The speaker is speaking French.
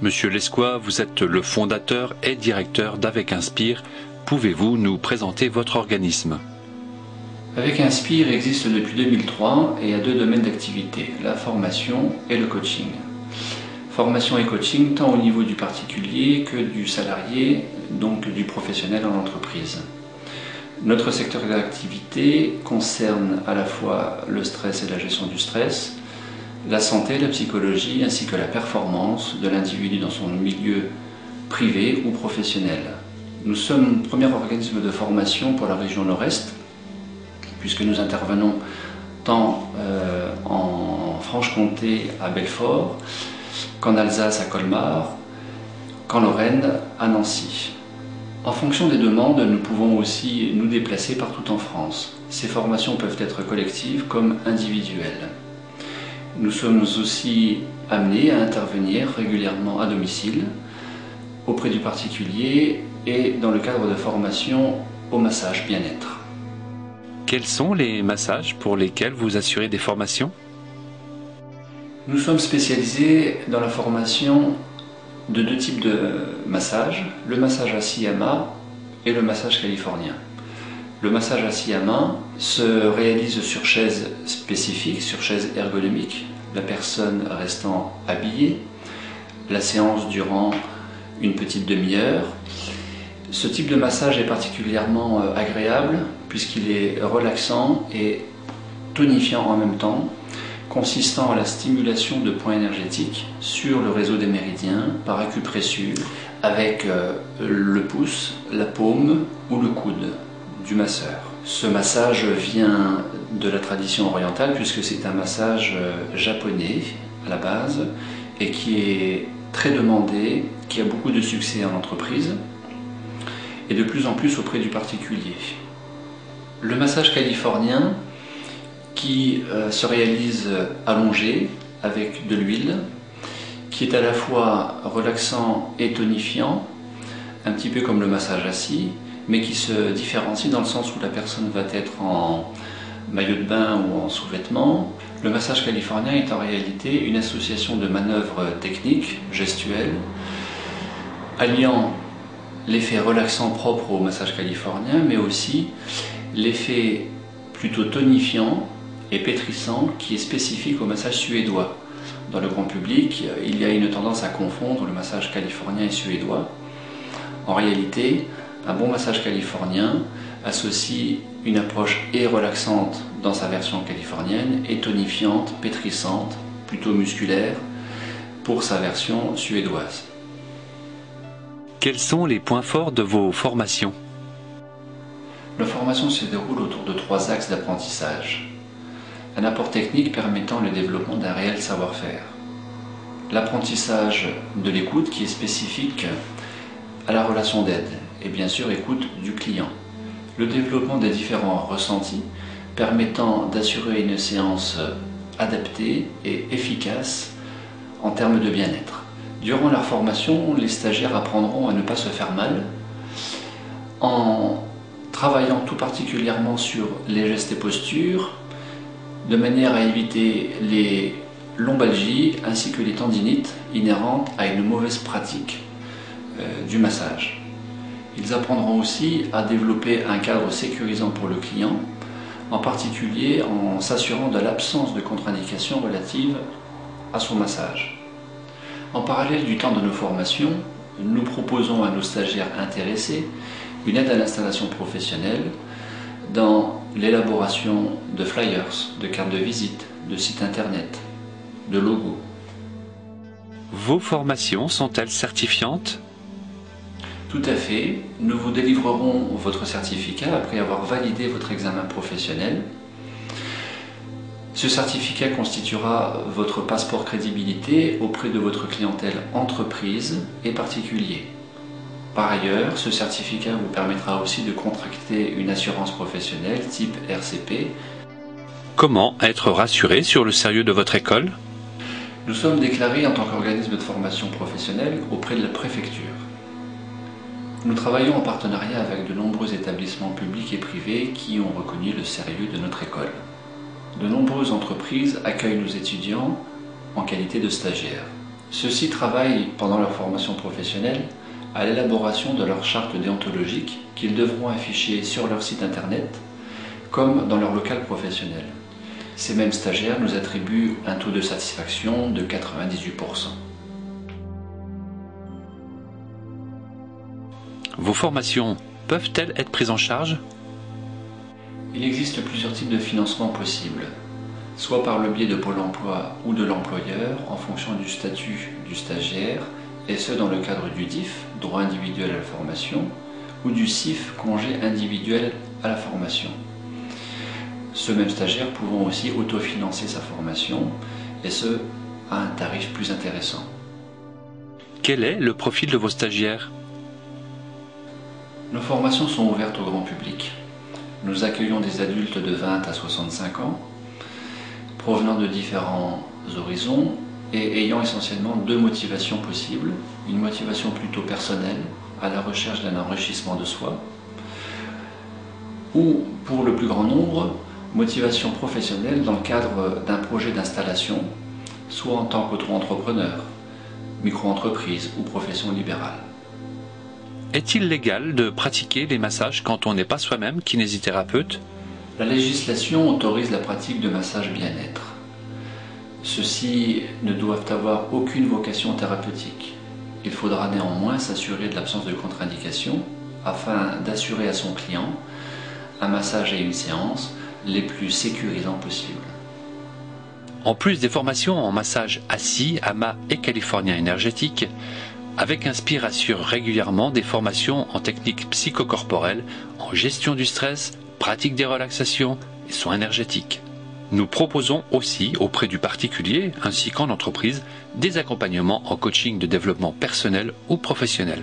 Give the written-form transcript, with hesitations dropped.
Monsieur Lescois, vous êtes le fondateur et directeur d'Avec Inspire. Pouvez-vous nous présenter votre organisme? Avec Inspire existe depuis 2003 et a deux domaines d'activité, la formation et le coaching. Formation et coaching tant au niveau du particulier que du salarié, donc du professionnel en entreprise. Notre secteur d'activité concerne à la fois le stress et la gestion du stress, la santé, la psychologie ainsi que la performance de l'individu dans son milieu privé ou professionnel. Nous sommes le premier organisme de formation pour la région Nord-Est, puisque nous intervenons tant en Franche-Comté à Belfort, qu'en Alsace à Colmar, qu'en Lorraine à Nancy. En fonction des demandes, nous pouvons aussi nous déplacer partout en France. Ces formations peuvent être collectives comme individuelles. Nous sommes aussi amenés à intervenir régulièrement à domicile, auprès du particulier et dans le cadre de formation au massage bien-être. Quels sont les massages pour lesquels vous assurez des formations? Nous sommes spécialisés dans la formation de deux types de massages, le massage assis à main et le massage californien. Le massage assis à main se réalise sur chaise spécifique, sur chaise ergonomique, la personne restant habillée, la séance durant une petite demi-heure. Ce type de massage est particulièrement agréable puisqu'il est relaxant et tonifiant en même temps, consistant à la stimulation de points énergétiques sur le réseau des méridiens par acupressure avec le pouce, la paume ou le coude du masseur. Ce massage vient de la tradition orientale puisque c'est un massage japonais à la base et qui est très demandé, qui a beaucoup de succès en entreprise et de plus en plus auprès du particulier. Le massage californien qui se réalise allongé avec de l'huile, qui est à la fois relaxant et tonifiant, un petit peu comme le massage assis, mais qui se différencie dans le sens où la personne va être en maillot de bain ou en sous-vêtements. Le massage californien est en réalité une association de manœuvres techniques, gestuelles, alliant l'effet relaxant propre au massage californien, mais aussi l'effet plutôt tonifiant et pétrissant qui est spécifique au massage suédois. Dans le grand public, il y a une tendance à confondre le massage californien et suédois. En réalité, un bon massage californien associe une approche et relaxante dans sa version californienne et tonifiante, pétrissante, plutôt musculaire pour sa version suédoise. Quels sont les points forts de vos formations? La formation se déroule autour de trois axes d'apprentissage. Un apport technique permettant le développement d'un réel savoir-faire. L'apprentissage de l'écoute qui est spécifique à la relation d'aide et bien sûr écoute du client. Le développement des différents ressentis permettant d'assurer une séance adaptée et efficace en termes de bien-être. Durant leur formation, les stagiaires apprendront à ne pas se faire mal en travaillant tout particulièrement sur les gestes et postures, de manière à éviter les lombalgies ainsi que les tendinites inhérentes à une mauvaise pratique du massage. Ils apprendront aussi à développer un cadre sécurisant pour le client, en particulier en s'assurant de l'absence de contre-indications relatives à son massage. En parallèle du temps de nos formations, nous proposons à nos stagiaires intéressés une aide à l'installation professionnelle dans l'élaboration de flyers, de cartes de visite, de sites internet, de logos. Vos formations sont-elles certifiantes? Tout à fait. Nous vous délivrerons votre certificat après avoir validé votre examen professionnel. Ce certificat constituera votre passeport crédibilité auprès de votre clientèle entreprise et particulier. Par ailleurs, ce certificat vous permettra aussi de contracter une assurance professionnelle type RCP. Comment être rassuré sur le sérieux de votre école? Nous sommes déclarés en tant qu'organisme de formation professionnelle auprès de la préfecture. Nous travaillons en partenariat avec de nombreux établissements publics et privés qui ont reconnu le sérieux de notre école. De nombreuses entreprises accueillent nos étudiants en qualité de stagiaires. Ceux-ci travaillent pendant leur formation professionnelle à l'élaboration de leur charte déontologique qu'ils devront afficher sur leur site internet comme dans leur local professionnel. Ces mêmes stagiaires nous attribuent un taux de satisfaction de 98%. Vos formations peuvent-elles être prises en charge? Il existe plusieurs types de financement possibles, soit par le biais de Pôle emploi ou de l'employeur en fonction du statut du stagiaire, et ce dans le cadre du DIF, droit individuel à la formation, ou du CIF, congé individuel à la formation. Ce même stagiaire pouvant aussi autofinancer sa formation, et ce à un tarif plus intéressant. Quel est le profil de vos stagiaires? Nos formations sont ouvertes au grand public. Nous accueillons des adultes de 20 à 65 ans, provenant de différents horizons et ayant essentiellement deux motivations possibles. Une motivation plutôt personnelle, à la recherche d'un enrichissement de soi, ou pour le plus grand nombre, motivation professionnelle dans le cadre d'un projet d'installation, soit en tant qu'auto-entrepreneur, micro-entreprise ou profession libérale. Est-il légal de pratiquer les massages quand on n'est pas soi-même kinésithérapeute? La législation autorise la pratique de massages bien-être. Ceux-ci ne doivent avoir aucune vocation thérapeutique. Il faudra néanmoins s'assurer de l'absence de contre-indication afin d'assurer à son client un massage et une séance les plus sécurisants possibles. En plus des formations en massage assis, AMA et californien énergétique, Avec Inspire assure régulièrement des formations en techniques psychocorporelles, en gestion du stress, pratique des relaxations et soins énergétiques. Nous proposons aussi auprès du particulier ainsi qu'en entreprise des accompagnements en coaching de développement personnel ou professionnel.